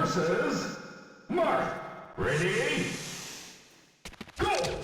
versus Marth. Ready? Go!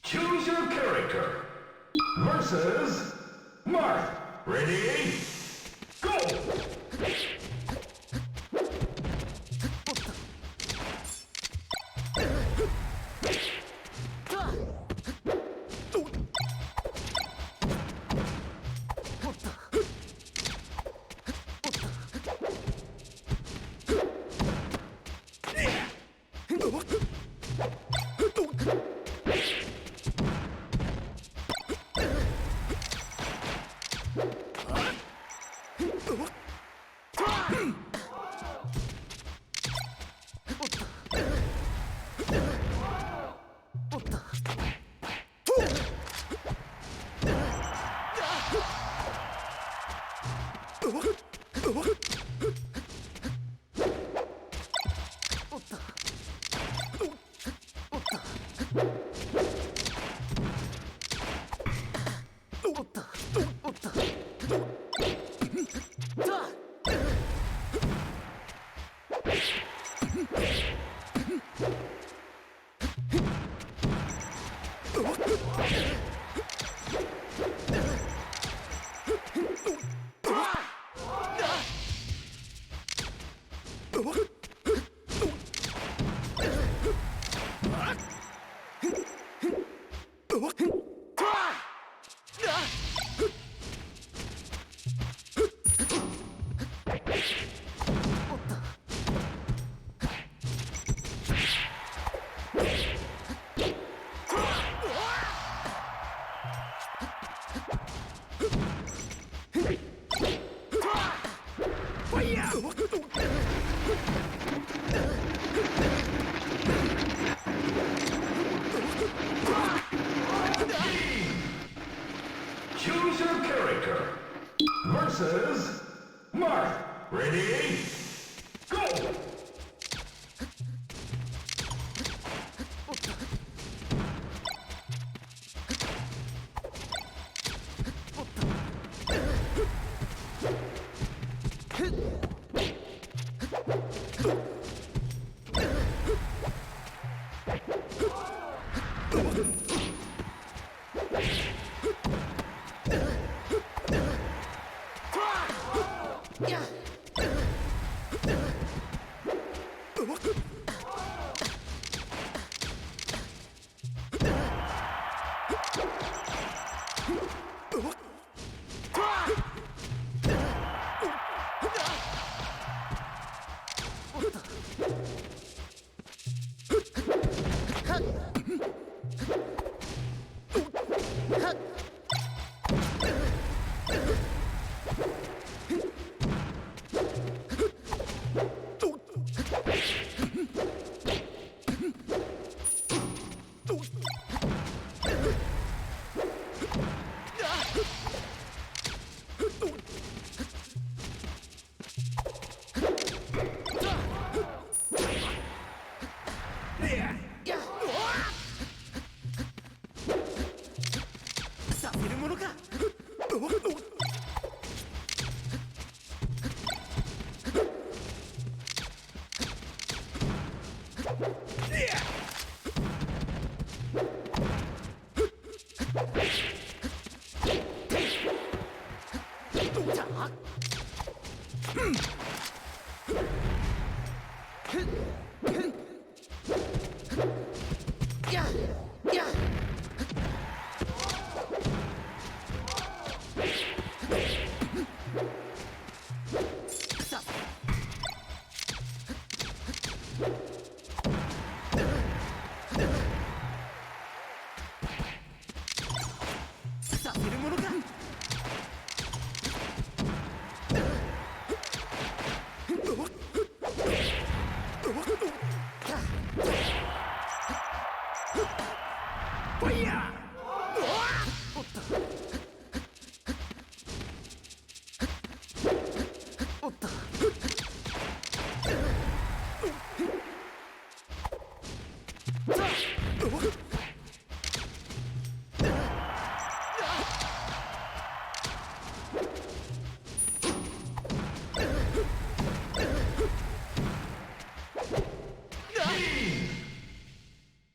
Choose your character versus Marth. Ready? Go! Choose your character. Versus Marth. Ready? Go!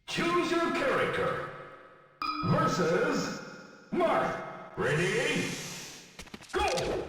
Choose your character. Versus Marth. Ready? Go!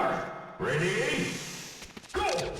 Marth, ready? Go!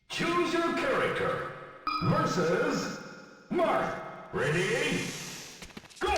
Choose your character versus Marth. Ready? Go!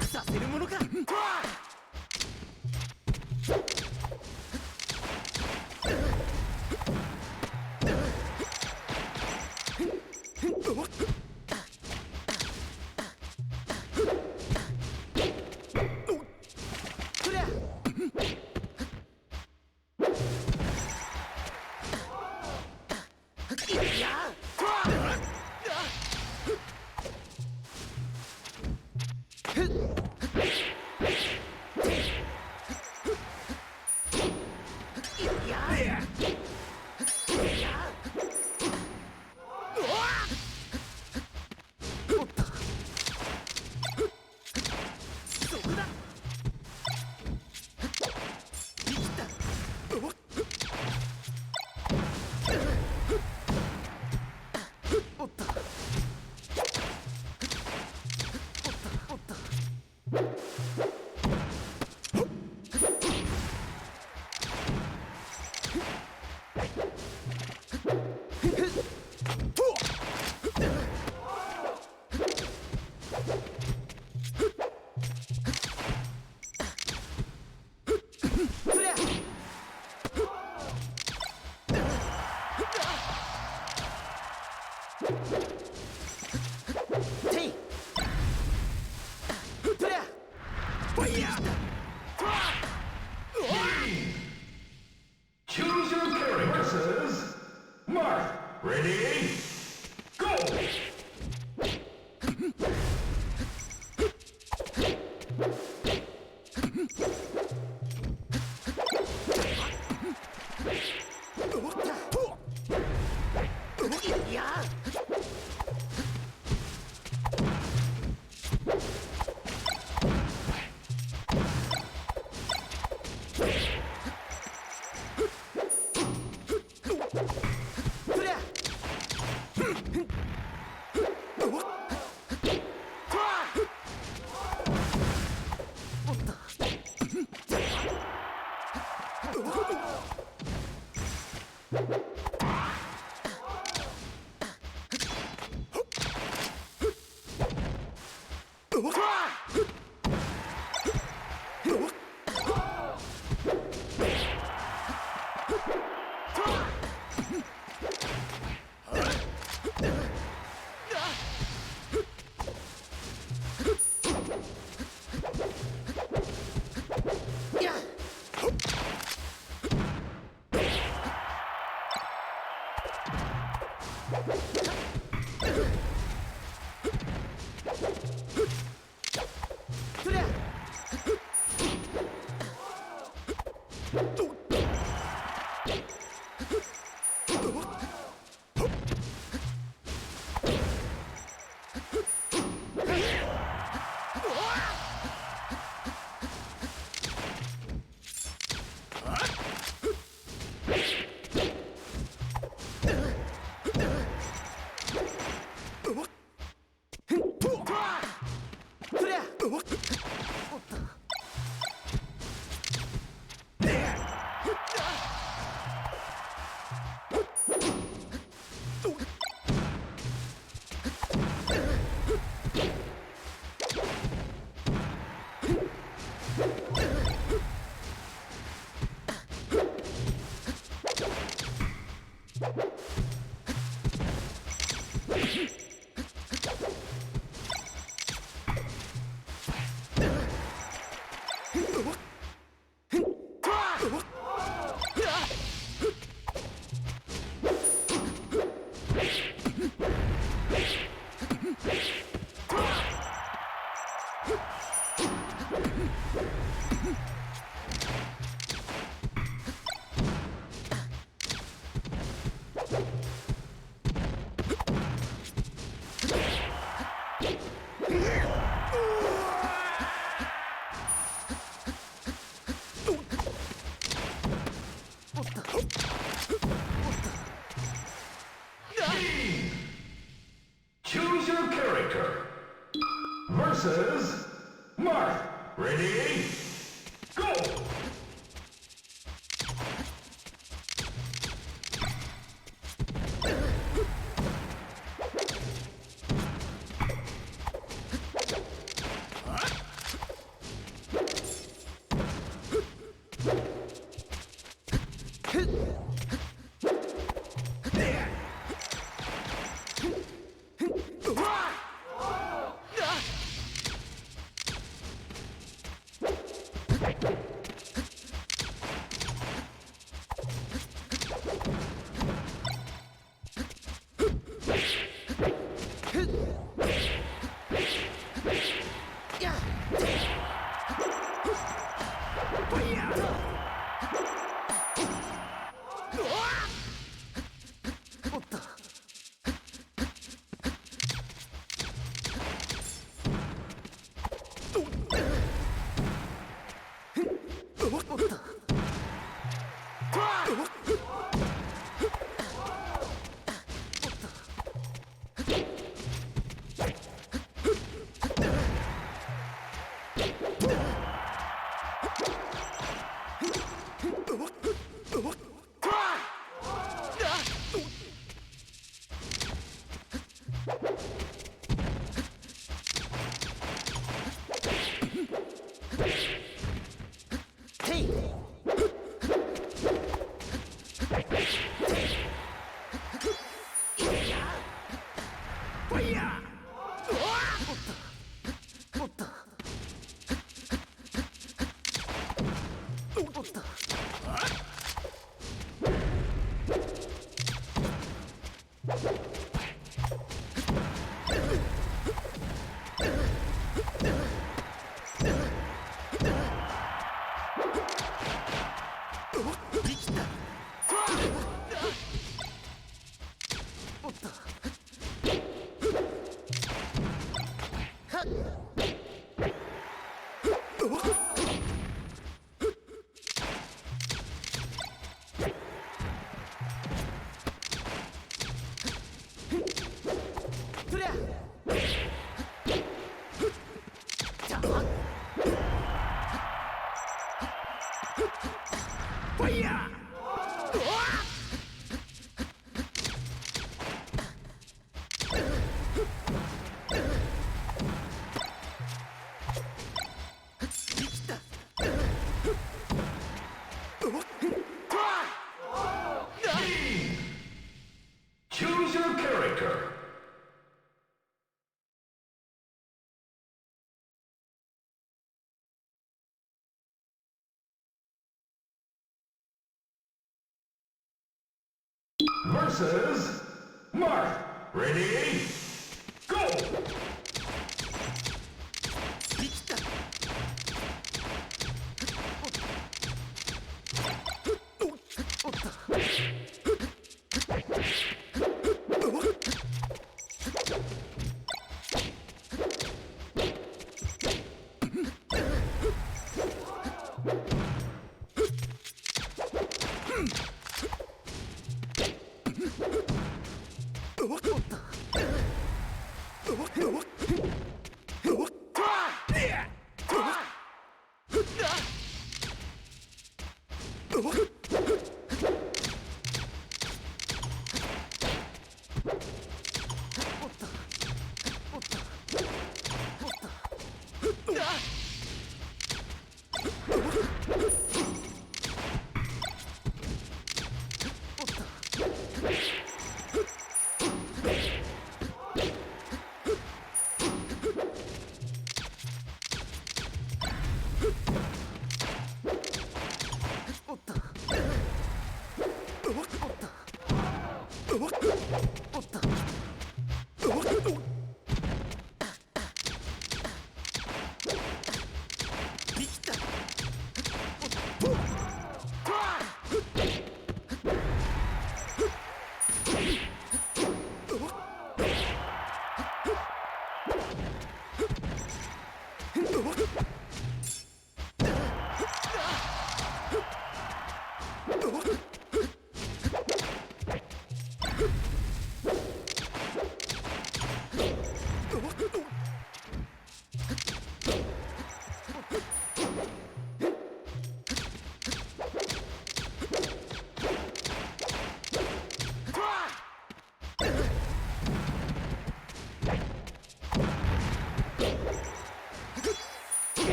させるものか。Choose your character versus Marth. Ready? Go! Choose your character versus Marth. Ready? Go! Choose your character. Versus Marth. Ready? Go!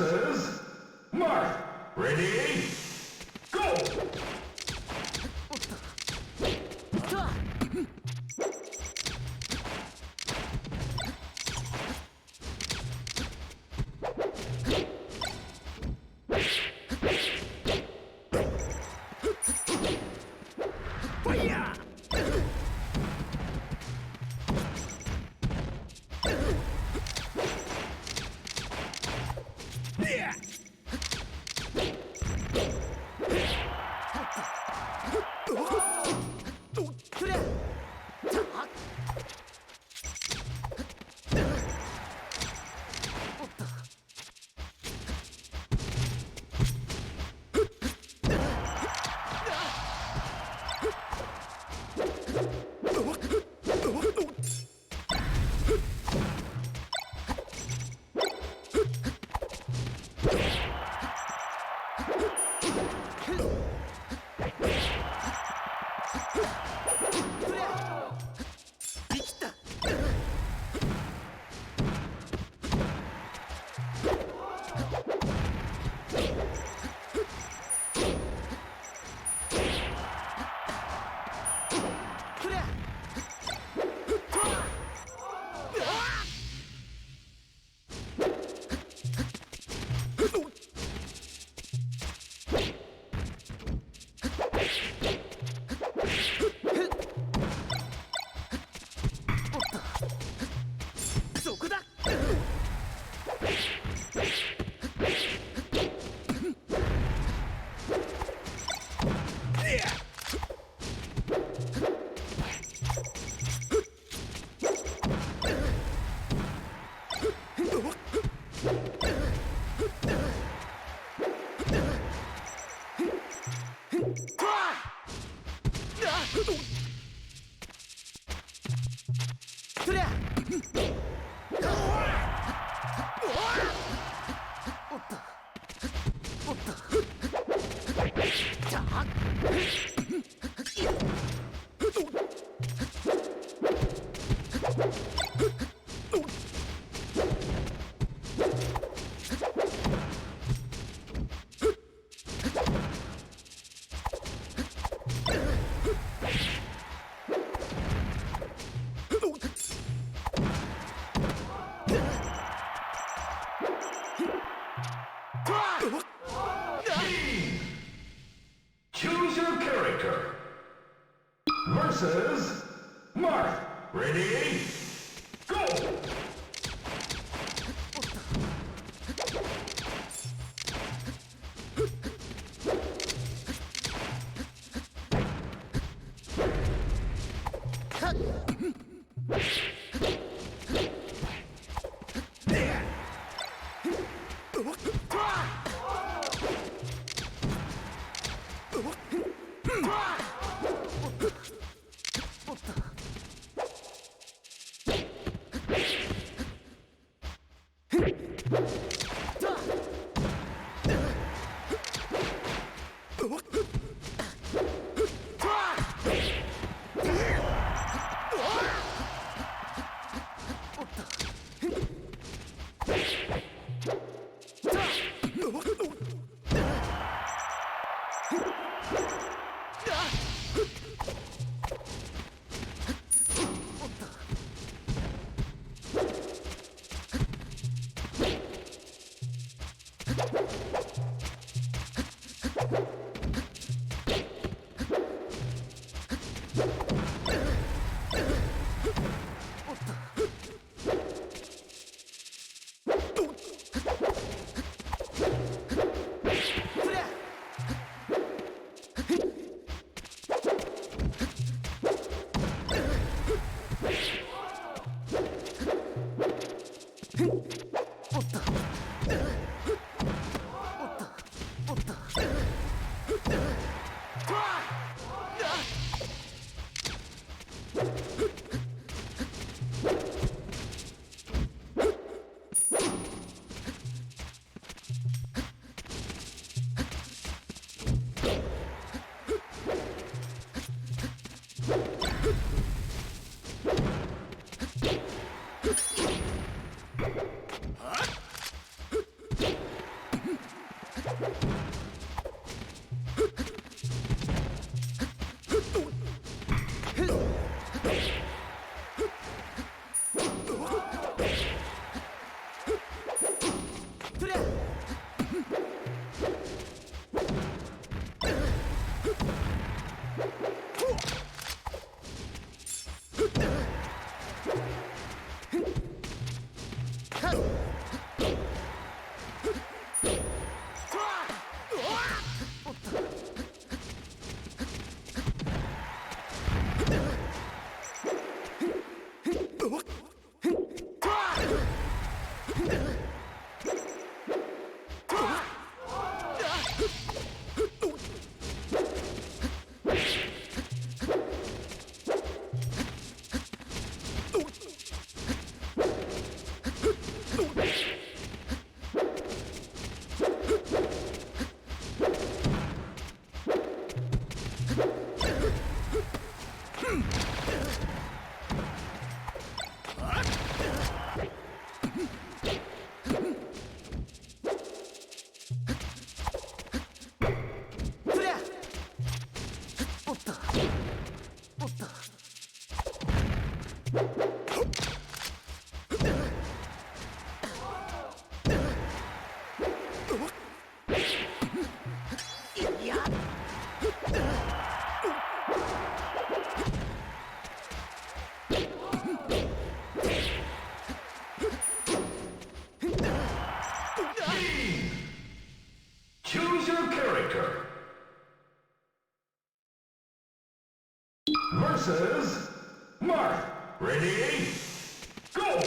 versus Marth. Ready? Go! Choose your character. Versus Marth. Ready? Go! Choose your character. Versus Marth. Ready? Go!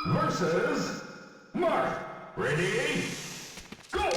Versus Marth. Ready? Go!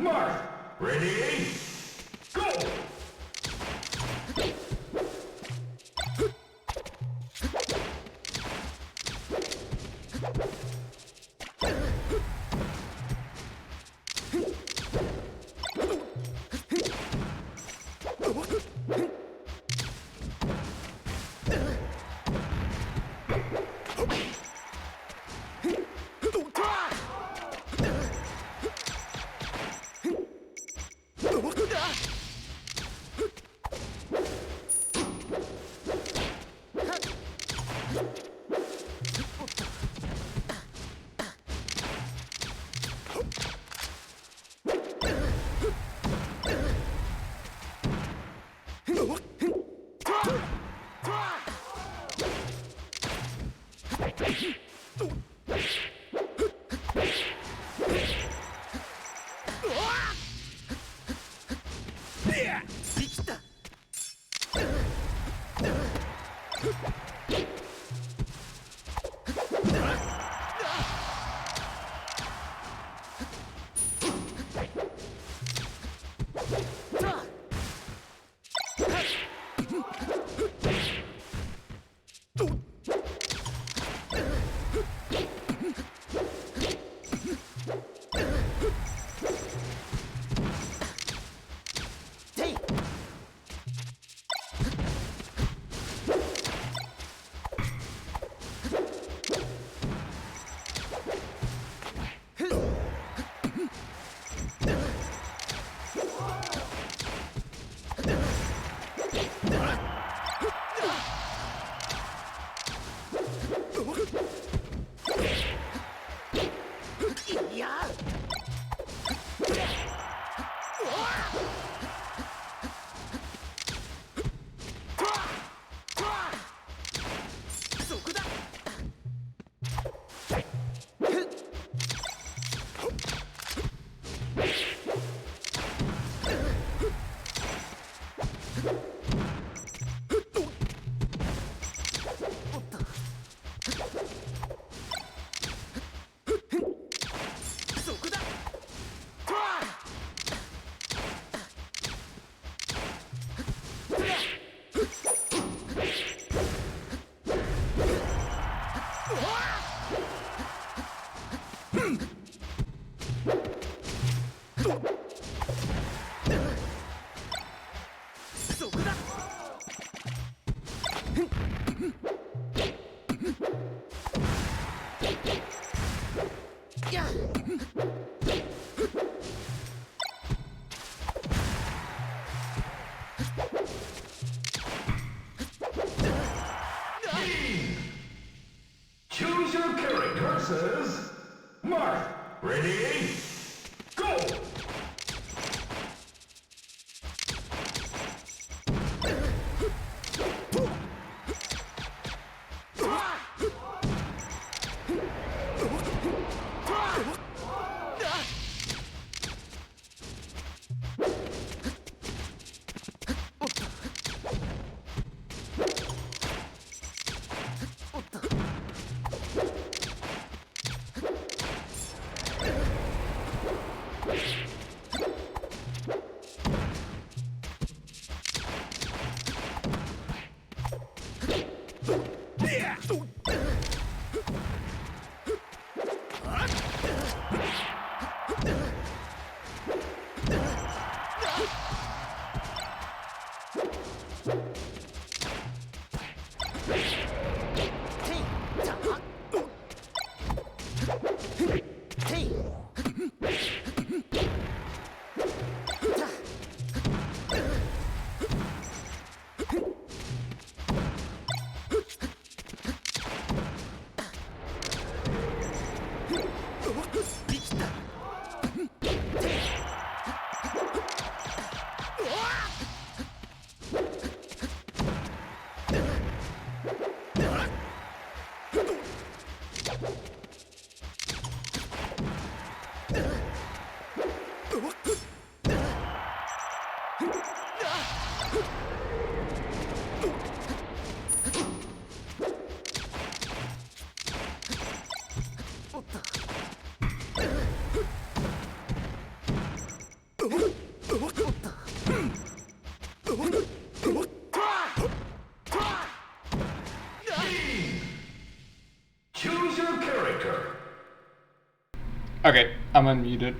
Marth, ready? Go! Choose your character, says Marth. Ready? Go! Okay, I'm unmuted.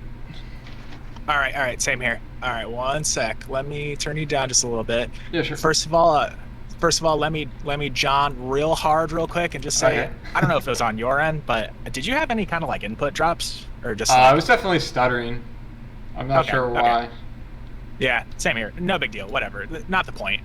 All right, same here. All right, one sec. Let me turn you down just a little bit. Yeah, sure. First of all, uh, first of all, let me John real hard real quick and just say Okay. I don't know if it was on your end, but did you have any kind of like input drops or just I like was definitely stuttering. I'm not okay, sure okay. why. Yeah, same here. No big deal. Whatever. Not the point.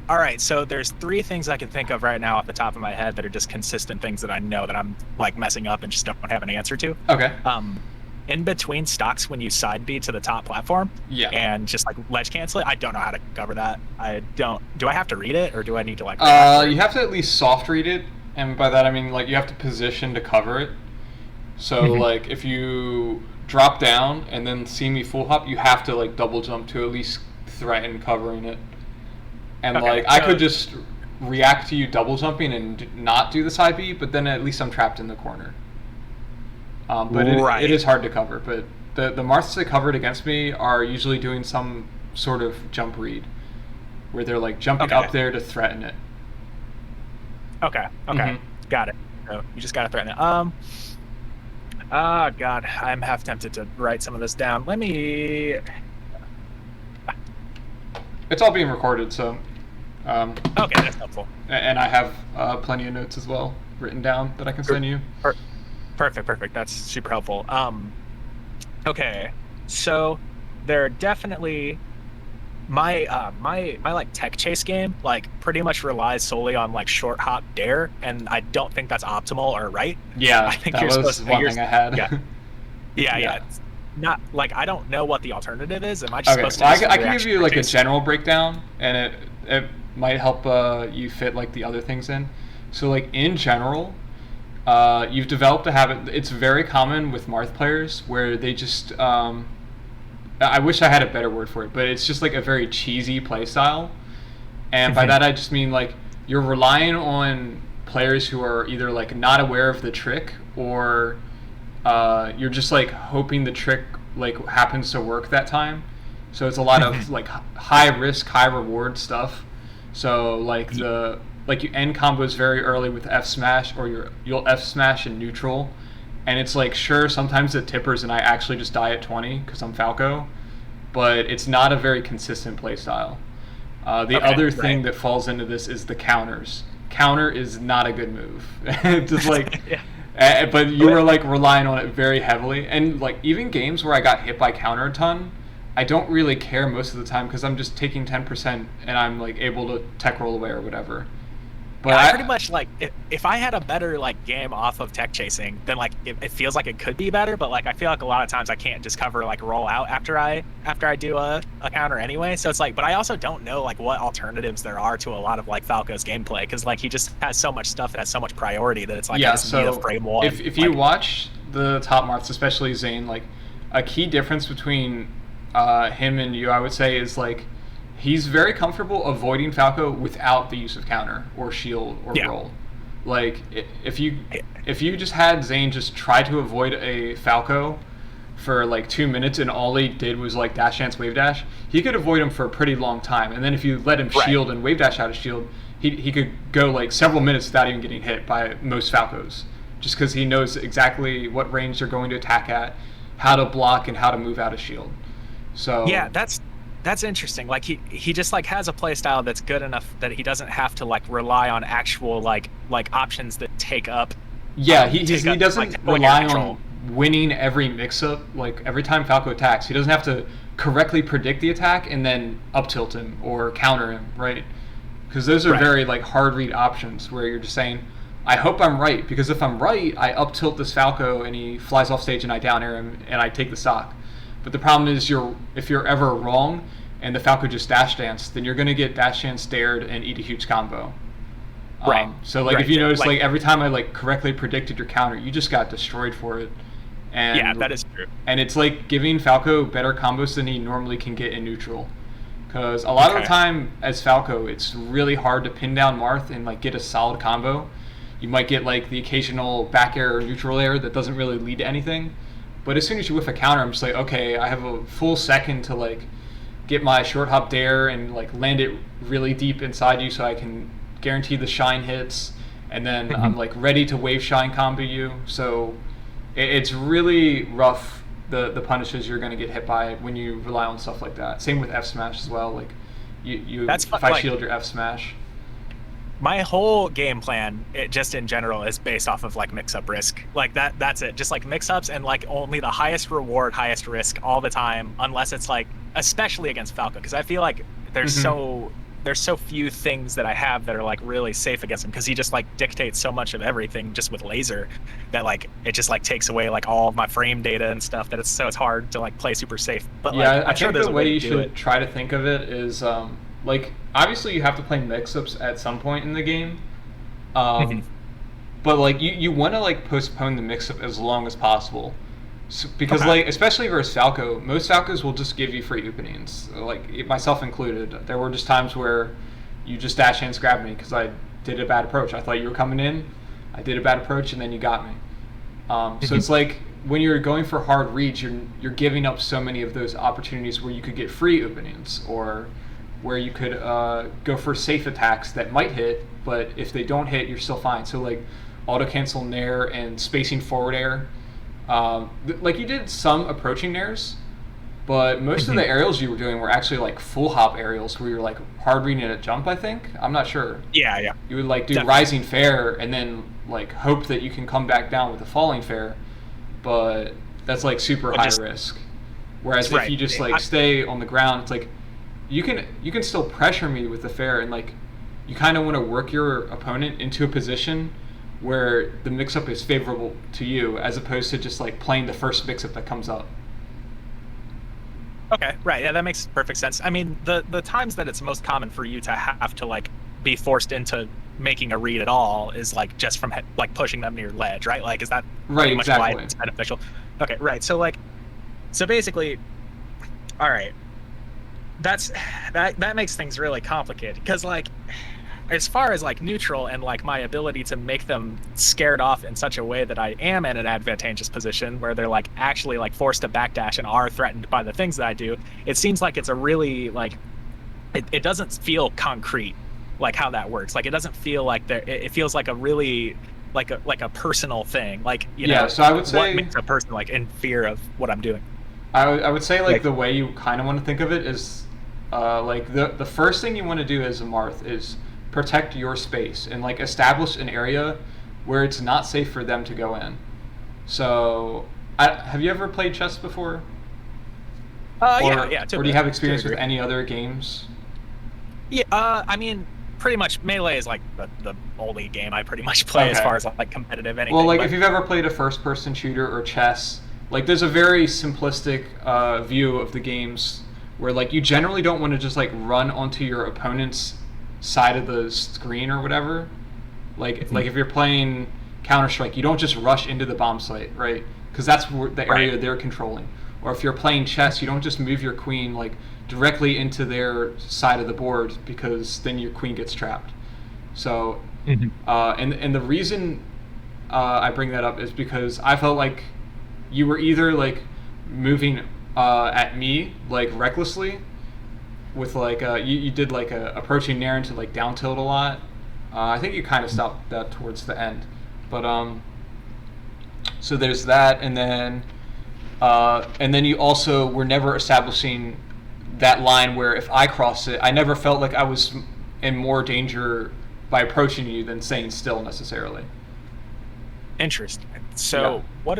All right, so there's three things I can think of right now off the top of my head that are just consistent things that I know that I'm like messing up and just don't have an answer to. Okay. Um, in between stocks when you side B to the top platform Yeah. and just like ledge cancel it, I don't know how to cover that. I don't. Do I have to read it or do I need to like react or? You have to at least soft read it, and by that I mean like you have to position to cover it. So Mhm. like if you drop down and then see me full hop, you have to like double jump to at least threaten covering it. And Okay, like I so could just react to you double jumping and not do the side B, but then at least I'm trapped in the corner. But it right. is hard to cover. But the Marths that covered against me are usually doing some sort of jump read, where they're like jumping Okay. up there to threaten it. Okay. Hmm. Got it. So you just gotta threaten it. God, I'm half tempted to write some of this down. Let me. It's all being recorded, so Okay, that's helpful. and I have plenty of notes as well written down that I can send you. Per- Perfect. That's super helpful. Okay, so there are definitely my like tech chase game like pretty much relies solely on like short hop dare, and I don't think that's optimal or right. I Yeah, think that you're supposed was to. one thing I had. Yeah, yeah. Yeah. It's not like I don't know what the alternative is. Am I just Okay, supposed to well, just I can give you reactionary like a chase? general breakdown, and it might help you fit like the other things in. So like in general, you've developed a habit. It's very common with Marth players where they just I wish I had a better word for it, but it's just like a very cheesy play style. And by that I just mean like you're relying on players who are either like not aware of the trick or you're just like hoping the trick like happens to work that time. So it's a lot of like high risk, high reward stuff. So like you end combos very early with F smash, or you'll F smash in neutral, and it's like sure sometimes the tippers and I actually just die at 20 because I'm Falco, but it's not a very consistent play style. The Okay, other thing right. that falls into this is the counters. Counter is not a good move. Just like, Yeah. but you were like relying on it very heavily, and like even games where I got hit by counter a ton, I don't really care most of the time because I'm just taking 10% and I'm like able to tech roll away or whatever. But Yeah, I pretty much like if I had a better like game off of tech chasing, then like it feels like it could be better, but like I feel like a lot of times I can't just cover like roll out after I do a counter anyway. So it's like, but I also don't know like what alternatives there are to a lot of like Falco's gameplay because like he just has so much stuff that has so much priority that it's like I yeah, just need a so frame one. if you Like watch the top Marths, especially Zane, like a key difference between him and you, I would say, is like he's very comfortable avoiding Falco without the use of counter or shield or yeah, roll. Like if you just had Zane just try to avoid a Falco for like 2 minutes and all he did was like dash dance wave dash, he could avoid him for a pretty long time. And then if you let him right. shield and wave dash out of shield, he could go like several minutes without even getting hit by most Falcos, just because he knows exactly what range they're going to attack at, how to block, and how to move out of shield. Yeah, So that's interesting. Like he just like has a play style that's good enough that he doesn't have to like rely on actual like options that yeah, take he up like doesn't when you're rely neutral. on winning every mix-up. Like every time Falco attacks, he doesn't have to correctly predict the attack and then up tilt him or counter him, right? Because those are Right. very like hard read options where you're just saying, I hope I'm right because if I'm right, I up tilt this Falco and he flies off stage and I down air him and I take the stock. But the problem is if you're ever wrong and the Falco just dash dance, then you're gonna get dash dance dared and eat a huge combo. Right. So like if Right. you notice Like like every time I like correctly predicted your counter, you just got destroyed for it. yeah, And that is true. it's like giving Falco better combos than he normally can get in neutral. Because a lot of the Okay. time as Falco, it's really hard to pin down Marth and like get a solid combo. You might get like the occasional back air or neutral air that doesn't really lead to anything. But as soon as you whiff a counter, I'm just like, okay, I have a full second to like get my short hop dare and like land it really deep inside you so I can guarantee the shine hits, and then I'm like ready to wave shine combo you. So it's really rough the punishes you're going to get hit by when you rely on stuff like that. Same with F smash as well. Like you That's if fun, I like- shield your F smash. My whole game plan, just in general, is based off of like mix-up risk. Like that's it. Just like mix-ups and like only the highest reward, highest risk all the time, unless it's like, especially against Falco, because I feel like there's so few things that I have that are like really safe against him, because he just like dictates so much of everything just with laser that like it just like takes away like all of my frame data and stuff, that it's hard to like play super safe. But Yeah, like, I I'm sure think there's the a way to you do should it. try to think of it is like obviously you have to play mix-ups at some point in the game. But like you want to like postpone the mix-up as long as possible. So, because Okay. like especially versus Falco, most Falcos will just give you free openings, like myself included. There were just times where you just dash hands grabbed me because I did a bad approach. I thought you were coming in, I did a bad approach, and then you got me. So it's like when you're going for hard reads, you're giving up so many of those opportunities where you could get free openings, or where you could go for safe attacks that might hit, but if they don't hit, you're still fine. So like auto cancel nair and spacing forward air. Like you did some approaching nairs, but most of the aerials you were doing were actually like full hop aerials where you're like hard reading at a jump, I think. I'm not sure. Yeah. You would like do Definitely. rising fair and then like hope that you can come back down with a falling fair, but that's like super Or high just- risk. Whereas Right. if you just like stay on the ground, it's like you can still pressure me with the fair, and like you kind of want to work your opponent into a position where the mix-up is favorable to you, as opposed to just like playing the first mix-up that comes up. Okay, right. Yeah, that makes perfect sense. I mean, the times that it's most common for you to have to like be forced into making a read at all is like just from like pushing them to your ledge, right? Like, is that Right, pretty much why exactly. it's beneficial? Okay, right. So like, so basically, all right. That makes things really complicated, because like, as far as like neutral and like my ability to make them scared off in such a way that I am in an advantageous position where they're like actually like forced to backdash and are threatened by the things that I do, it seems like it's a really like it doesn't feel concrete like how that works. Like it doesn't feel like there. It feels like a really like a personal thing. Like you Yeah, know, so I would say- what makes a person like in fear of what I'm doing. I would say like Like- the way you kind of want to think of it is like the first thing you want to do as a Marth is protect your space and like establish an area where it's not safe for them to go in. So have you ever played chess before? Yeah. Or do you have experience with any other games? Yeah, I mean, pretty much Melee is like the only game I pretty much play as Okay. far as like competitive anything. Well, like but- if you've ever played a first-person shooter or chess, like there's a very simplistic view of the games where like you generally don't want to just like run onto your opponent's side of the screen or whatever. Like if you're playing Counter-Strike, you don't just rush into the bomb site, right? Because that's where the area Right. they're controlling. Or if you're playing chess, you don't just move your queen like directly into their side of the board, because then your queen gets trapped. So, and the reason I bring that up is because I felt like you were either like moving at me like recklessly with like you did like a approaching nair into like down tilt a lot. I think you kind of stopped that towards the end, but so there's that, and then you also were never establishing that line where if I cross it, I never felt like I was in more danger by approaching you than staying still necessarily. Interesting. So Yeah. what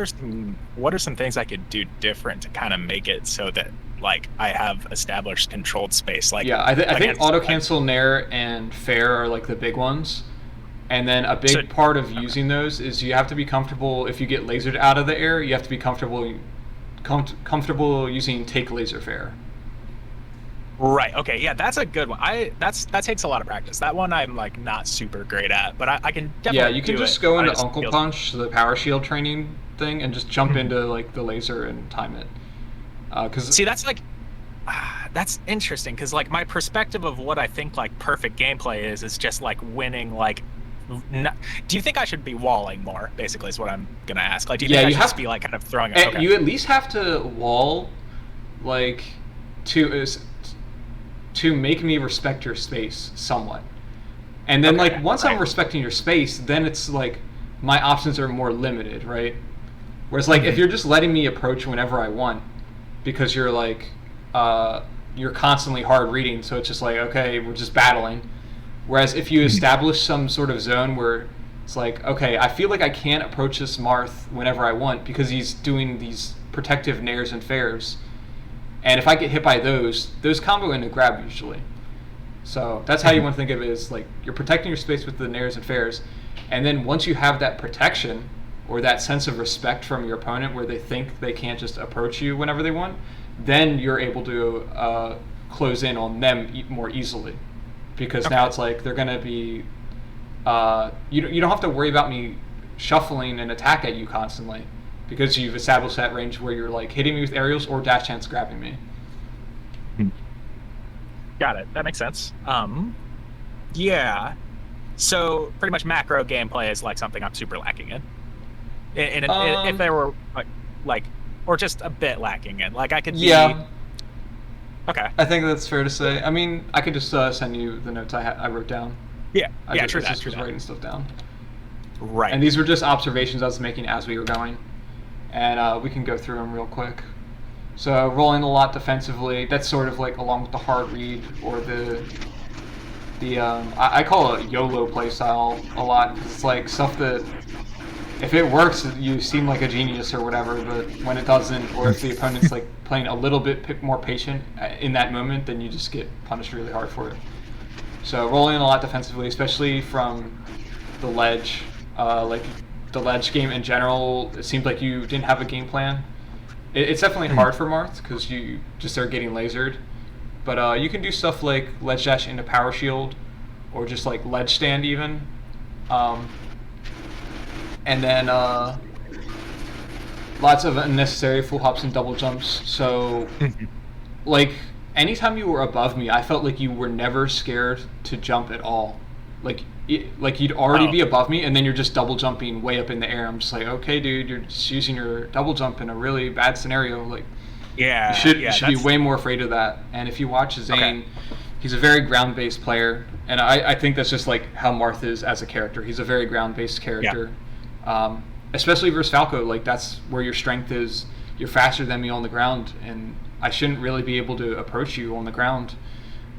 are some things I could do different to kind of make it so that like I have established controlled space? Like Yeah, I think against- auto cancel nair and fair are like the big ones, and then a big So- part of using those is you have to be comfortable. If you get lasered out of the air, you have to be comfortable using take laser fair. Right. Okay. Yeah, that's a good one. That takes a lot of practice. That one I'm like not super great at, but I can definitely. Yeah, you can do just it. go I into just Uncle feel- Punch, the power shield training thing, and just jump Mhm. into like the laser and time it. Because See, that's like that's interesting, because like my perspective of what I think like perfect gameplay is just like winning like. Do you think I should be walling more? Basically, is what I'm gonna ask. Like, do you Yeah, think I you should have- just be like kind of throwing it? Okay. you at least have to wall, like, to make me respect your space somewhat. And then Okay, like once I'm right. respecting your space, then it's like my options are more limited, right? Whereas like if you're just letting me approach whenever I want, because you're like you're constantly hard reading, so it's just like, okay, we're just battling. Whereas if you establish some sort of zone where it's like, okay, I feel like I can't approach this Marth whenever I want because he's doing these protective nairs and fairs, and if I get hit by those combo into grab usually. So that's how you want to think of it, is like you're protecting your space with the nairs and fairs, and then once you have that protection or that sense of respect from your opponent where they think they can't just approach you whenever they want, then you're able to close in on them more easily. Because now it's like they're going to be... you don't have to worry about me shuffling an attack at you constantly, because you've established that range where you're like hitting me with aerials or dash chance grabbing me. Got it. That makes sense. Yeah. So pretty much macro gameplay is like something I'm super lacking in. If there were like, or just a bit lacking in, like I could be... Yeah. Okay. I think that's fair to say. I mean, I could just send you the notes I wrote down. Yeah. I True just that. was writing stuff down. Right. And these were just observations I was making as we were going, and we can go through them real quick. So rolling a lot defensively, that's sort of like along with the hard read or the I call it YOLO playstyle a lot, because it's like stuff that if it works you seem like a genius or whatever, but when it doesn't, or if the opponent's like playing a little bit more patient in that moment, then you just get punished really hard for it. So rolling a lot defensively, especially from the ledge, like the ledge game in general, it seemed like you didn't have a game plan. It's definitely hard for Marth because you just start getting lasered, but you can do stuff like ledge dash into power shield, or just like ledge stand even, and then lots of unnecessary full hops and double jumps. So like anytime you were above me, I felt like you were never scared to jump at all. Like you'd already be above me, and then you're just double jumping way up in the air. I'm just like, okay, dude, you're just using your double jump in a really bad scenario. Like, you should be way more afraid of that. And if you watch Zane, he's a very ground-based player, and I think that's just like how Marth is as a character. He's a very ground-based character, especially versus Falco. Like that's where your strength is. You're faster than me on the ground, and I shouldn't really be able to approach you on the ground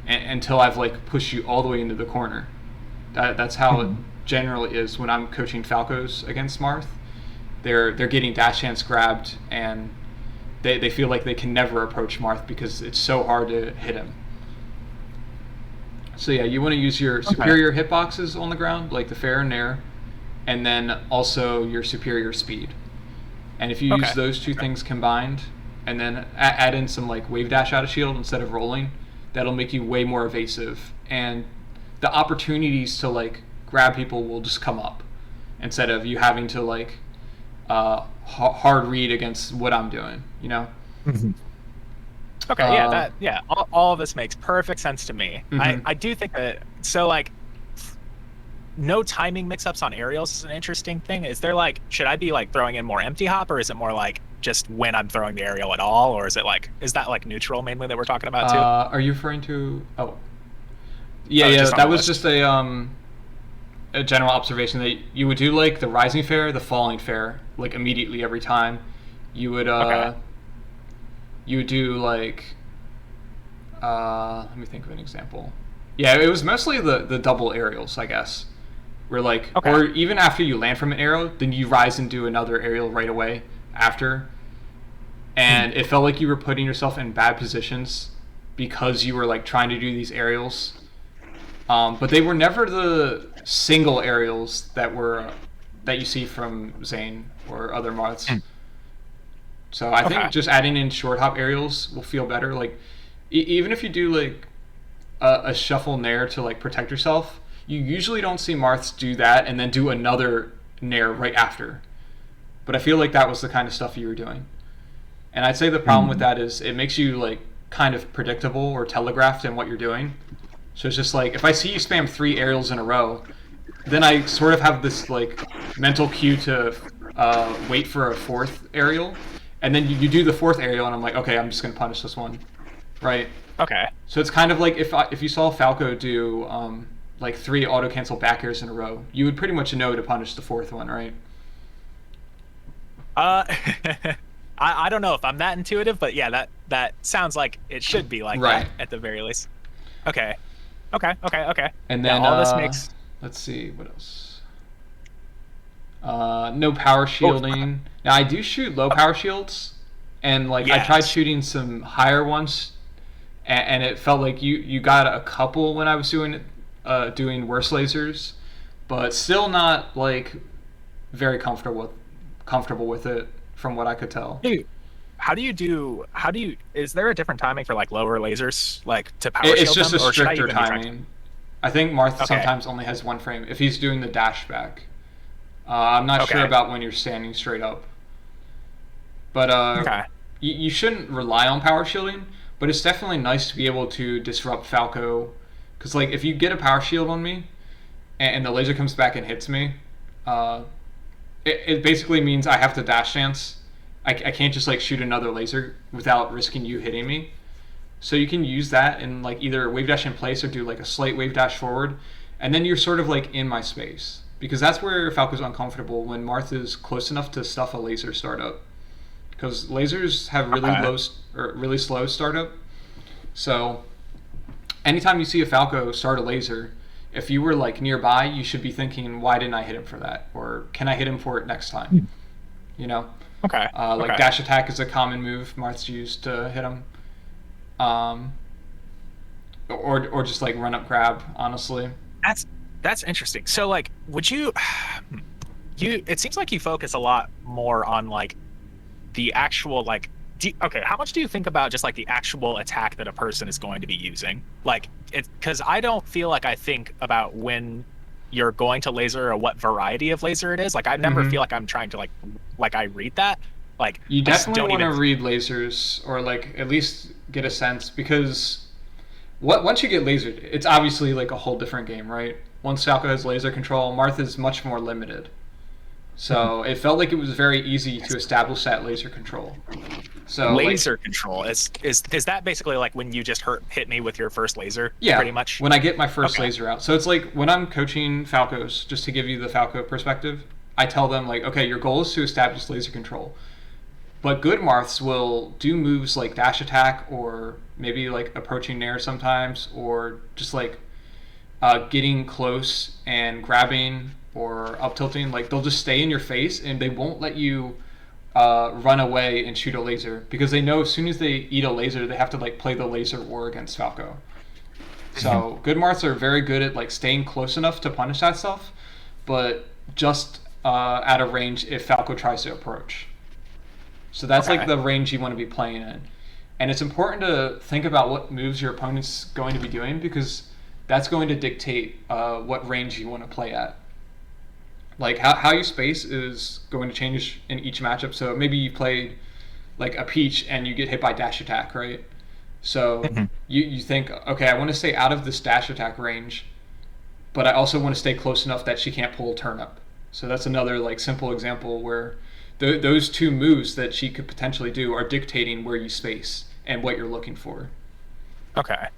until I've like pushed you all the way into the corner. That's how it generally is when I'm coaching Falcos against Marth. They're getting dash chance grabbed, and they feel like they can never approach Marth because it's so hard to hit him. So yeah, you want to use your superior hitboxes on the ground, like the fair and nair, and then also your superior speed. And if you use those two things combined, and then add in some like wave dash out of shield instead of rolling, that'll make you way more evasive, and the opportunities to like grab people will just come up instead of you having to like hard read against what I'm doing, you know? All of this makes perfect sense to me. I do think that, so like no timing mix-ups on aerials is an interesting thing. Is there like, should I be like throwing in more empty hop, or is it more like just when I'm throwing the aerial at all, or is it like, is that like neutral mainly that we're talking about too? Are you referring to that was just a general observation that you would do like the rising fair, the falling fair, like immediately every time. You would you would do like let me think of an example. Yeah, it was mostly the double aerials, I guess. Where like or even after you land from an aerial, then you rise and do another aerial right away after. And it felt like you were putting yourself in bad positions because you were like trying to do these aerials. But they were never the single aerials that you see from Zane or other Marths. So I think just adding in short hop aerials will feel better. Like even if you do like a shuffle nair to like protect yourself, you usually don't see Marths do that and then do another nair right after. But I feel like that was the kind of stuff you were doing. And I'd say the problem with that is it makes you like kind of predictable or telegraphed in what you're doing. So it's just like, if I see you spam 3 aerials in a row, then I sort of have this like mental cue to wait for a 4th aerial, and then you do the 4th aerial, and I'm like, okay, I'm just gonna punish this one, right? Okay. So it's kind of like if you saw Falco do like 3 auto cancel back airs in a row, you would pretty much know to punish the 4th one, right? Uh, I don't know if I'm that intuitive, but yeah, that sounds like it should be like Right. that at the very least. Okay. Okay. And Yeah, then all this makes. let's see what else. No power Oh, shielding. Now I do shoot low power shields, and like I tried yes. shooting some higher ones, and it felt like you got a couple when I was doing worse lasers, but still not like very comfortable with it from what I could tell. Dude, how do you, is there a different timing for like lower lasers, like to power It's shield just them, a or should I stricter even be trying to? timing. I think Marth Okay. sometimes only has one frame if he's doing the dash back. I'm not sure Okay. about when you're standing straight up, but Okay. you shouldn't rely on power shielding. But it's definitely nice to be able to disrupt Falco, because like if you get a power shield on me and the laser comes back and hits me, uh, it basically means I have to dash dance. I can't just like shoot another laser without risking you hitting me. So you can use that and like either wave dash in place or do like a slight wave dash forward, and then you're sort of like in my space because that's where Falco's uncomfortable when Marth is close enough to stuff a laser startup because lasers have really Okay. or really slow startup. So anytime you see a Falco start a laser, if you were like nearby, you should be thinking, why didn't I hit him for that, or can I hit him for it next time? You know, Okay. like Okay. dash attack is a common move Marth's used to hit him. Um, or just like run up grab. Honestly, That's that's interesting. So like, would you you it seems like you focus a lot more on like the actual like okay, how much do you think about just like the actual attack that a person is going to be using? Like it, because I don't feel like I think about when you're going to laser or what variety of laser it is. Like I never hmm feel like I'm trying to like I read that. Like you I just definitely don't want to even. read lasers or like at least get a sense because once you get lasered, it's obviously like a whole different game, right? Once Falco has laser control, Marth is much more limited. So it felt like it was very easy to establish that laser control. So like Laser control is that basically like when you just hit me with your first laser, yeah, pretty much? when I get my first Okay. laser out. So it's like when I'm coaching Falcos, just to give you the Falco perspective, I tell them like, okay, your goal is to establish laser control. But good Marths will do moves like dash attack or maybe like approaching nair sometimes or just like getting close and grabbing or up tilting. Like they'll just stay in your face and they won't let you run away and shoot a laser because they know as soon as they eat a laser, they have to like play the laser war against Falco. So good Marths are very good at like staying close enough to punish that stuff, but just out of range if Falco tries to approach. So that's like Okay. the range you want to be playing in. And it's important to think about what moves your opponent's going to be doing because that's going to dictate what range you want to play at. Like how you space is going to change in each matchup. So maybe you played like a Peach and you get hit by dash attack, right? So Mhm. you think, okay, I want to stay out of this dash attack range, but I also want to stay close enough that she can't pull a turnip. So that's another like simple example where those two moves that she could potentially do are dictating where you space and what you're looking for. Okay.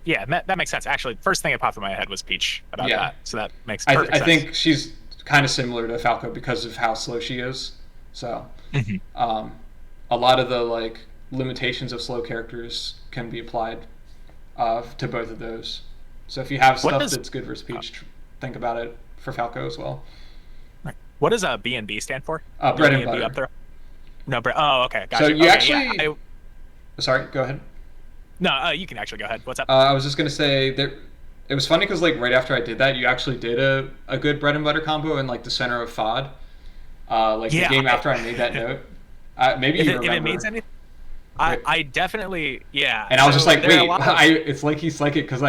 Yeah, that makes sense. Actually, first thing that popped in my head was Peach about Yeah, that. So that makes perfect I sense. think she's kind of similar to Falco because of how slow she is. So Mhm. um, a lot of the like limitations of slow characters can be applied to both of those. So if you have What stuff does that's good versus Peach, think about it for Falco as well. what does B and B stand for? Your Bread B and and B up butter. there? No, oh, okay, So gotcha. you Okay, yeah. actually, sorry, go ahead. No, you can actually go ahead. What's up? I was just gonna say that it was funny because like right after I did that, you actually did a good bread and butter combo in like the center of FOD. Like the Yeah, game after I made that note. Maybe you if it means remember. anything, Right. I definitely, yeah. And I was So just like, there are a wait, lot of. it's like he's like it because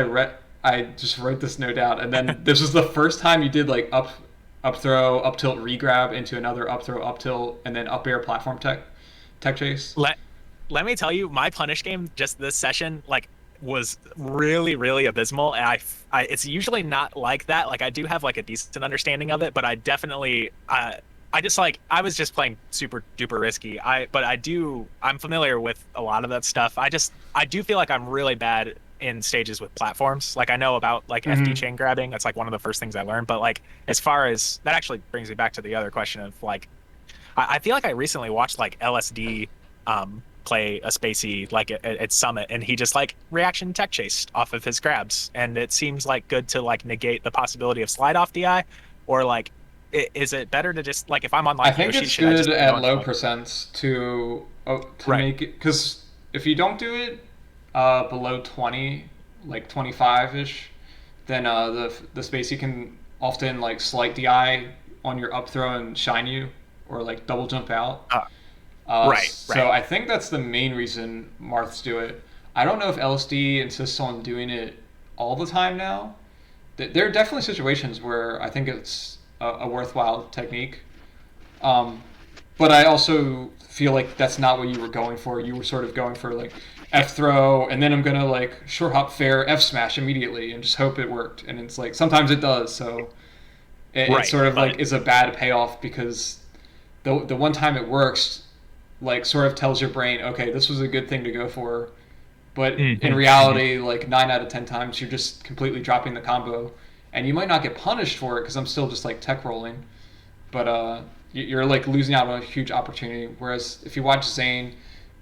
I just wrote this note out, and then this was the first time you did like up throw, up tilt, regrab into another up throw, up tilt, and then up air platform tech chase. Let me tell you, my punish game just this session like was really abysmal, and it's usually not like that. Like I do have like a decent understanding of it, but I definitely I just like I was just playing super duper risky. But I'm familiar with a lot of that stuff. I do feel like I'm really bad in stages with platforms. Like I know about like FD Mm-hmm. chain grabbing. That's like one of the first things I learned. But like as far as that actually brings me back to the other question of like I feel like I recently watched like LSD play a spacey like at Summit, and he just like reaction tech chased off of his grabs, and it seems like good to like negate the possibility of slide off DI, or like is it better to just like if I'm on I like think Yoshi, it's should I good just go at into low like percents to right? make it, because if you don't do it below 20, like 25 ish, then the space you can often like slight DI on your up throw and shine you, or like double jump out. Uh, right, So right. I think that's the main reason Marths do it. I don't know if LSD insists on doing it all the time now. There are definitely situations where I think it's a worthwhile technique. Um, but I also feel like that's not what you were going for. You were sort of going for like F throw, and then I'm gonna like short hop fair F smash immediately and just hope it worked. And it's like sometimes it does. So it Right, sort of but like is a bad payoff because the one time it works, like sort of tells your brain, okay, this was a good thing to go for. But in mhm, mhm. reality, like 9 out of 10 times, you're just completely dropping the combo, and you might not get punished for it because I'm still just like tech rolling. But you're like losing out on a huge opportunity. Whereas if you watch Zane,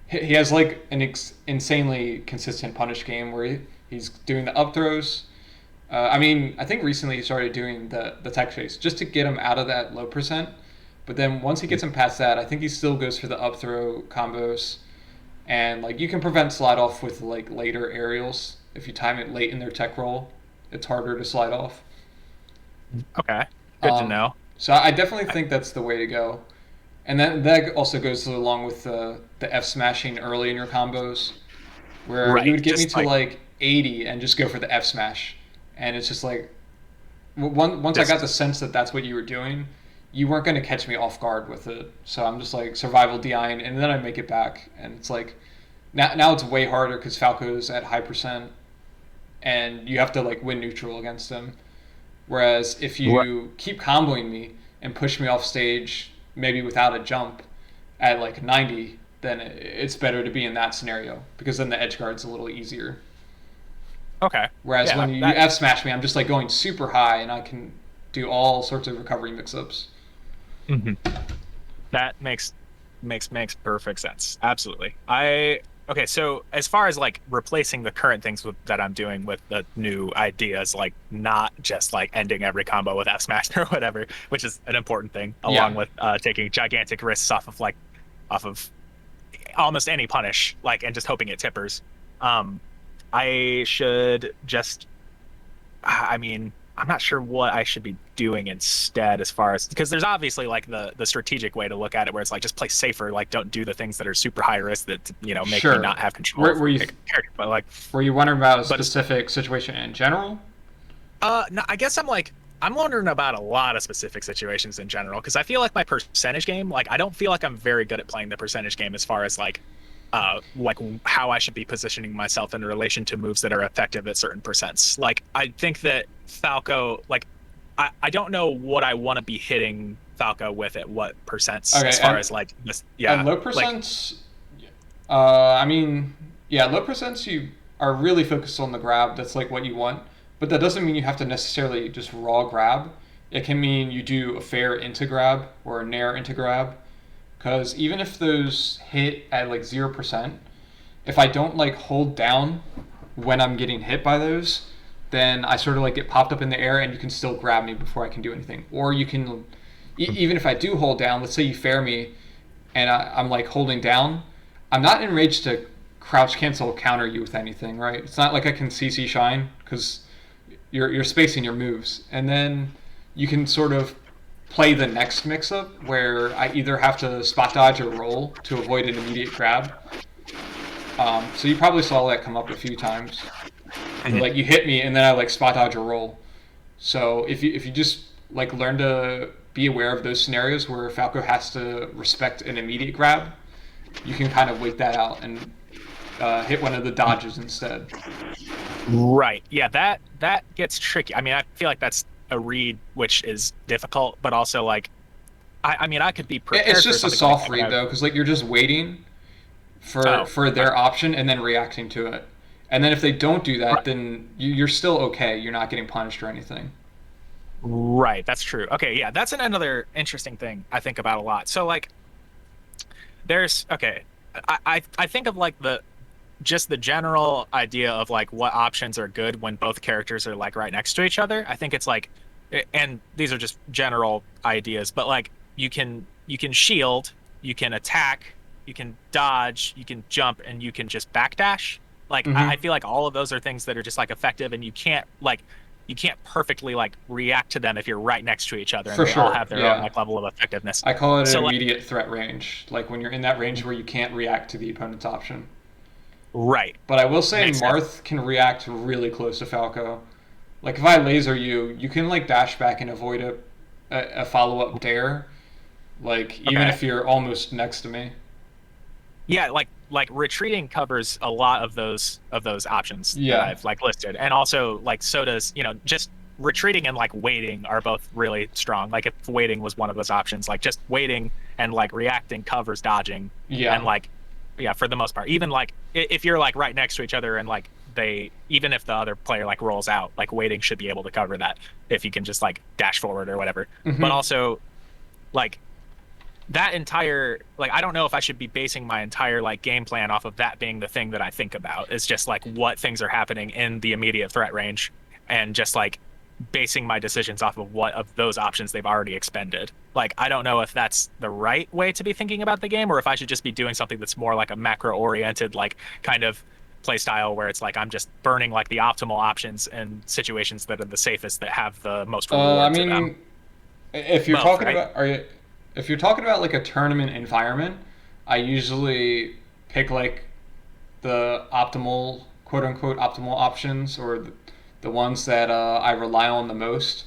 he has like an insanely consistent punish game where he's doing the up throws. I mean, I think recently he started doing the tech chase just to get him out of that low percent. But then once he gets him past that, I think he still goes for the up throw combos, and like you can prevent slide off with like later aerials if you time it late in their tech roll. It's harder to slide off. Okay, good to Um, know. so I definitely think that's the way to go. And then that also goes along with the F smashing early in your combos, where you Right, would get me just to like like 80 and just go for the F smash, and it's just like once I got just the sense that that's what you were doing, you weren't going to catch me off guard with it. So I'm just like survival DIing, and then I make it back, and it's like now it's way harder because Falco's at high percent, and you have to like win neutral against him. Whereas if right. you keep comboing me and push me off stage, maybe without a jump at like 90, then it's better to be in that scenario because then the edge guard's a little easier. Okay, Whereas yeah, when you that F smash me, I'm just like going super high and I can do all sorts of recovery mix ups. mhm. That makes perfect sense. Absolutely. I okay, so as far as like replacing the current things that I'm doing with the new ideas, like not just like ending every combo with F smash or whatever, which is an important thing, along Yeah. with taking gigantic risks off of almost any punish, like and just hoping it tippers. Um, I should just I mean, I'm not sure what I should be doing instead as far as because there's obviously like the strategic way to look at it where it's like just play safer, like don't do the things that are super high risk that make me Sure. not have control Were, over were you a character. But like were you wondering about a but it's specific situation in general? no, I guess I'm wondering about a lot of specific situations in general because I feel like my percentage game, like I don't feel like I'm very good at playing the percentage game as far as like how I should be positioning myself in relation to moves that are effective at certain percents. Like I think that Falco, like I don't know what I want to be hitting Falco with at what percents Okay, as far as like this, at yeah, low like percents, I mean, yeah, low percents you are really focused on the grab. That's like what you want, but that doesn't mean you have to necessarily just raw grab. It can mean you do a fair into grab or a nair into grab, because even if those hit at like 0%, if I don't like hold down when I'm getting hit by those, then I sort of like get popped up in the air and you can still grab me before I can do anything. Or you can, even if I do hold down, let's say you fair me and I'm like holding down, I'm not enraged to crouch cancel counter you with anything, right? It's not like I can CC shine because you're spacing your moves, and then you can sort of play the next mix up where I either have to spot dodge or roll to avoid an immediate grab. So you probably saw that come up a few times where mhm. like you hit me and then I like spot dodge or roll. So if you just like learn to be aware of those scenarios where Falco has to respect an immediate grab, you can kind of wait that out and hit one of the dodges instead. Right, yeah, that gets tricky. I mean, I feel like that's a read which is difficult, but also like I mean, I could be It's prepared for just a something like soft that, but read though, because like you're just waiting for oh, for okay. their option and then reacting to it. And then if they don't do that, Right. then you're still okay. You're not getting punished or anything. Right, that's true. Okay, yeah, that's another interesting thing I think about a lot. So like there's okay. I think of like the just the general idea of like what options are good when both characters are like right next to each other. I think it's like, and these are just general ideas, but like you can shield, you can attack, you can dodge, you can jump, and you can just backdash. Like I Hmm. feel like all of those are things that are just like effective, and you can't perfectly like react to them if you're right next to each other, and For they all sure, have their own yeah. like level of effectiveness. I call it an So like immediate threat range, like when you're in that range where you can't react to the opponent's option. right, But I will say makes sense. Marth can react really close to Falco. Like if I laser you, you can like dash back and avoid a follow up dare. Like even Okay. if you're almost next to me. Yeah, like retreating covers a lot of those options that Yeah. I've like listed. And also like so does, just retreating and like waiting are both really strong. Like if waiting was one of those options, like just waiting and like reacting covers dodging and Yeah. like yeah, for the most part. Even like if you're like right next to each other and like they even if the other player like rolls out, like waiting should be able to cover that if you can just like dash forward or whatever. But Hmm. also like that entire like I don't know if I should be basing my entire like game plan off of that being the thing that I think about. It's just like what things are happening in the immediate threat range and just like basing my decisions off of what of those options they've already expended. Like I don't know if that's the right way to be thinking about the game or if I should just be doing something that's more like a macro oriented like kind of play style where it's like I'm just burning like the optimal options in situations that are the safest that have the most I reward to them. mean, if you're Both, talking right? about, are you, if you're talking about like a tournament environment, I usually pick like the optimal, quote unquote, optimal options or the ones that I rely on the most,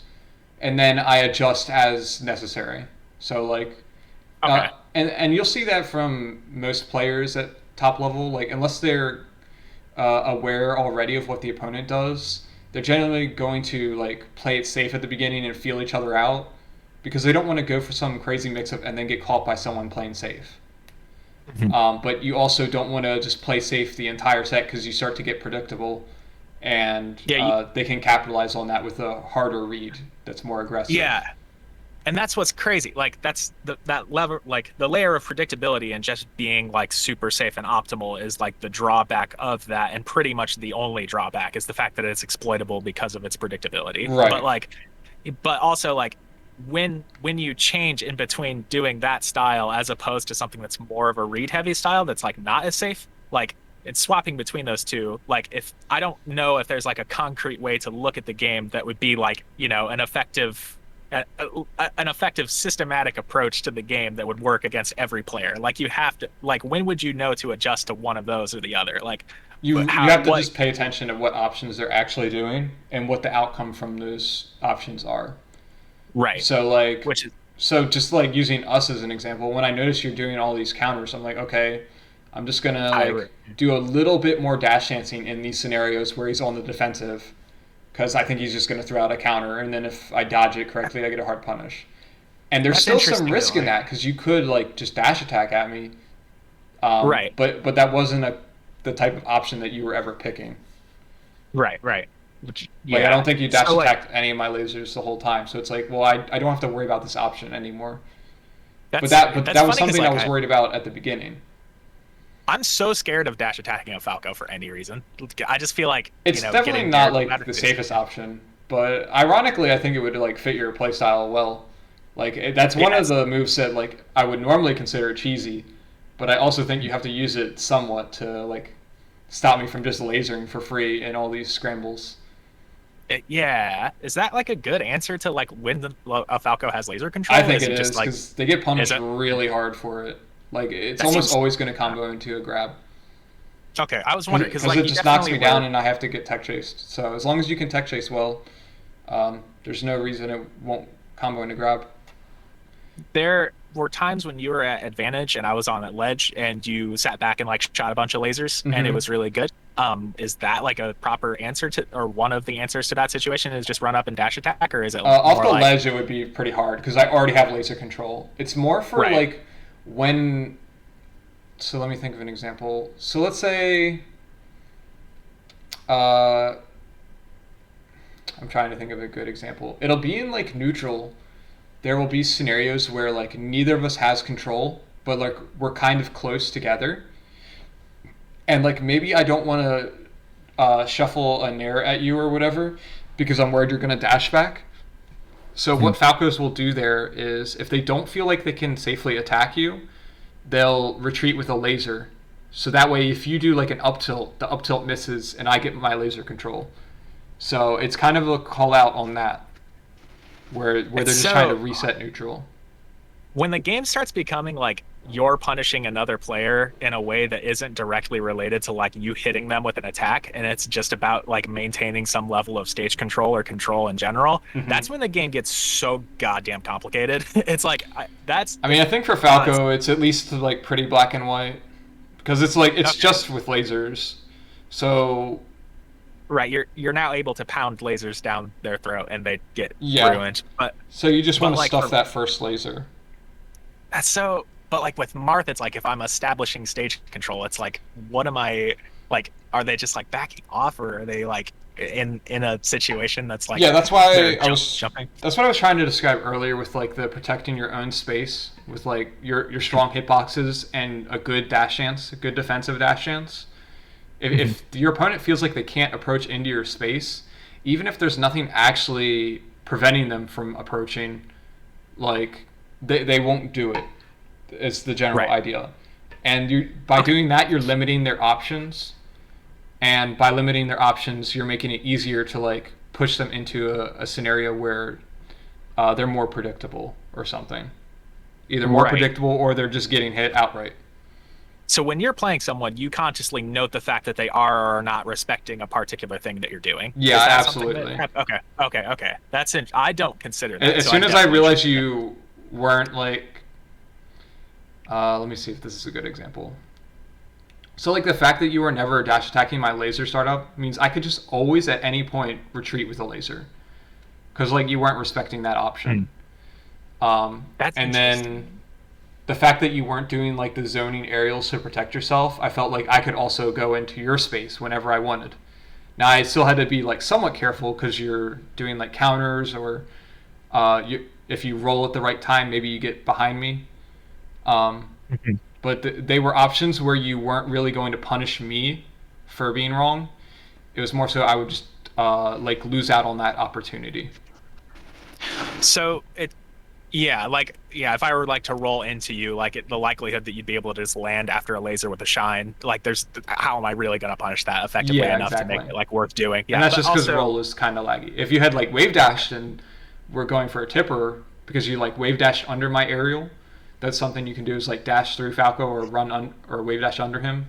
and then I adjust as necessary. So like, Okay. and you'll see that from most players at top level. Like unless they're aware already of what the opponent does, they're generally going to like play it safe at the beginning and feel each other out because they don't want to go for some crazy mix up and then get caught by someone playing safe. But you also don't want to just play safe the entire set because you start to get predictable, and Yeah, they can capitalize on that with a harder read that's more aggressive. yeah, and that's what's crazy. Like that's that level, like the layer of predictability and just being like super safe and optimal is like the drawback of that, and pretty much the only drawback is the fact that it's exploitable because of its predictability. Right. But also like when you change in between doing that style as opposed to something that's more of a read heavy style that's like not as safe, like it's swapping between those two. Like if I don't know if there's like a concrete way to look at the game that would be like, an effective systematic approach to the game that would work against every player. Like you have to like when would you know to adjust to one of those or the other? Like You how have to what just pay attention to what options they're actually doing and what the outcome from those options are. right. So like, Which is so just like using us as an example, when I notice you're doing all these counters, I'm like, okay, I'm just gonna I agree. like do a little bit more dash dancing in these scenarios where he's on the defensive, because I think he's just gonna throw out a counter, and then if I dodge it correctly, I get a hard punish. And there's That's still some interesting to risk in like that because you could like just dash attack at me, right. but that wasn't the type of option that you were ever picking. Right, right. Which Like I yeah. don't think you dash So like attacked any of my lasers the whole time, so it's like, well, I don't have to worry about this option anymore. But that's that was funny because something I like was worried about at the beginning. I'm so scared of dash attacking a Falco for any reason. I just feel like, It's definitely getting not dared no like matter the who's. safest option, but ironically, I think it would like fit your playstyle well. Like that's one of Yes. the moves that like I would normally consider cheesy, but I also think you have to use it somewhat to like stop me from just lasering for free in all these scrambles. Yeah. Is that like a good answer to like when a Falco has laser I control? think Is it it just is like because they get is punished it really hard for it. Like it's that almost seems always going to combo into a grab okay. I was wondering because because like it you just knocks definitely me down were and I have to get tech chased. So as long as you can tech chase well, there's no reason it won't combo into grab. there were times when you were at advantage and I was on that ledge and you sat back and like shot a bunch of lasers and it Hmm. was really good. Is that like a proper answer to, or one of the answers to that situation is just run up and dash attack, or is it Off more the like, ledge, it would be pretty hard because I already have laser control. It's more for right? like when. So let me think of an example. So let's say uh, I'm trying to think of a good example. It'll be in like neutral. There will be scenarios where like neither of us has control, but like we're kind of close together, and like maybe I don't want to shuffle a nair at you or whatever because I'm worried you're gonna dash back. So what Falcos will do there is if they don't feel like they can safely attack you, they'll retreat with a laser. So that way, if you do like an up tilt, the up tilt misses, and I get my laser control. So it's kind of a call out on that, where they're just trying to reset neutral. When the game starts becoming like you're punishing another player in a way that isn't directly related to like you hitting them with an attack, and it's just about like maintaining some level of stage control or control in general, that's when the game gets so goddamn complicated. It's like I mean, I think for Falco, it's at least like pretty black and white, because it's like it's just with lasers, so. Right, you're now able to pound lasers down their throat and they get ruined. But so you just want to stuff that first laser. That's so. But like with Marth, it's like if I'm establishing stage control, it's like, what am I like? Are they just like backing off, or are they like in a situation that's like? Yeah, that's why I was jumping. That's what I was trying to describe earlier with like the protecting your own space with like your strong hitboxes and a good dash chance, a good defensive dash chance. If your opponent feels like they can't approach into your space, even if there's nothing actually preventing them from approaching, like they won't do it. It's the general idea. And by doing that, you're limiting their options. And by limiting their options, you're making it easier to like push them into a scenario where they're more predictable or something. Either more predictable or they're just getting hit outright. So when you're playing someone, you consciously note the fact that they are or are not respecting a particular thing that you're doing. Yeah, absolutely. Okay. That's I don't consider that. As soon as I realized you weren't like, let me see if this is a good example. So like the fact that you were never dash attacking my laser startup means I could just always at any point retreat with a laser, because like you weren't respecting that option. That's and then. The fact that you weren't doing like the zoning aerials to protect yourself, I felt like I could also go into your space whenever I wanted. Now I still had to be like somewhat careful because you're doing like counters, or if you roll at the right time, maybe you get behind me. But they were options where you weren't really going to punish me for being wrong. It was more so I would just like lose out on that opportunity. So if I were like to roll into you, like the likelihood that you'd be able to just land after a laser with a shine, like how am I really going to punish that effectively enough to make it like worth doing? Yeah, and that's just because roll is kind of laggy. If you had like wave dashed and we're going for a tipper because you like wave dash under my aerial, that's something you can do is like dash through Falco or or wave dash under him.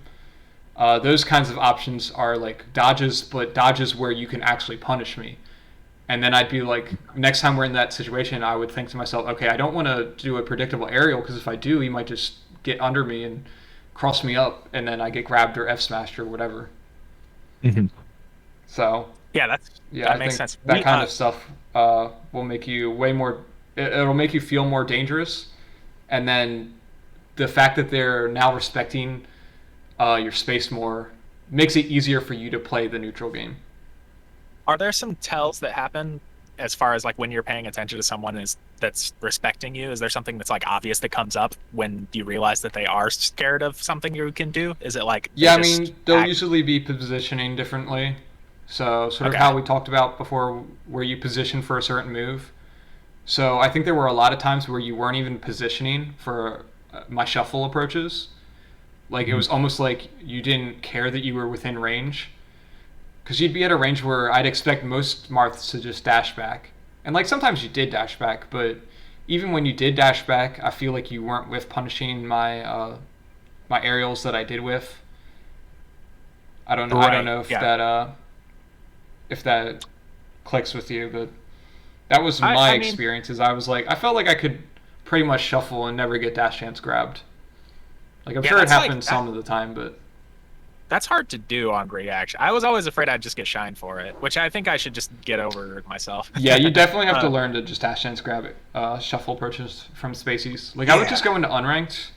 Those kinds of options are like dodges, but dodges where you can actually punish me. And then I'd be like, next time we're in that situation, I would think to myself, okay, I don't want to do a predictable aerial because if I do, he might just get under me and cross me up, and then I get grabbed or F smashed or whatever. So that makes sense. That kind of stuff will make you way more. It'll make you feel more dangerous, and then the fact that they're now respecting your space more makes it easier for you to play the neutral game. Are there some tells that happen as far as like when you're paying attention to someone that's respecting you? Is there something that's like obvious that comes up when you realize that they are scared of something you can do? Is it like they'll usually be positioning differently. So sort of how we talked about before, where you position for a certain move. So I think there were a lot of times where you weren't even positioning for my shuffle approaches. Like it was almost like you didn't care that you were within range. Because you'd be at a range where I'd expect most Marths to just dash back. And like sometimes you did dash back, but even when you did dash back, I feel like you weren't with punishing my my aerials that I did with. I don't know. I don't know if that clicks with you, but that was my experiences. I was like, I felt like I could pretty much shuffle and never get dash chance grabbed. Like I'm sure it happens some of the time, but. That's hard to do on reaction. I was always afraid I'd just get shined for it, which I think I should just get over myself. Yeah, you definitely have to learn to just dash chance grab it, shuffle approaches from spacies. Like I would just go into unranked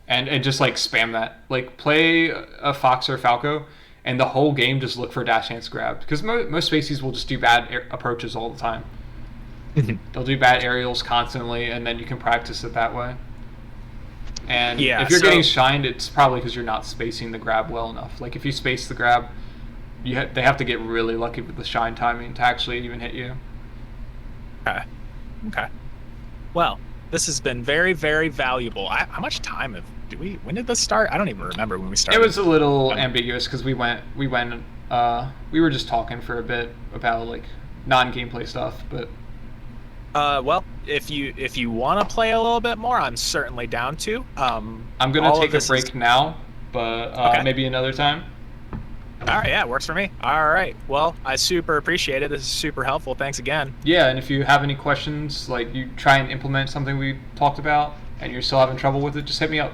and just like spam that. Like play a Fox or Falco, and the whole game just look for dash chance grab, because most spacies will just do bad approaches all the time. They'll do bad aerials constantly, and then you can practice it that way. And Yeah, if you're so- getting shined, it's probably because you're not spacing the grab well enough. Like if you space the grab, they have to get really lucky with the shine timing to actually even hit you. Okay. Well, this has been very, very valuable. How much time when did this start? I don't even remember when we started. It was a little ambiguous because we were just talking for a bit about like non-gameplay stuff, but well, if you want to play a little bit more, I'm certainly down to. I'm gonna take a break now, but Okay. maybe another time. All right, yeah, works for me. All right, well, I super appreciate it. This is super helpful. Thanks again. Yeah, and if you have any questions, like you try and implement something we talked about, and you're still having trouble with it, just hit me up.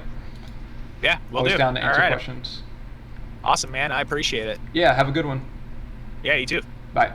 Yeah, we'll Always do. down to answer All right. questions. Awesome, man. I appreciate it. Yeah, have a good one. Yeah, you too. Bye.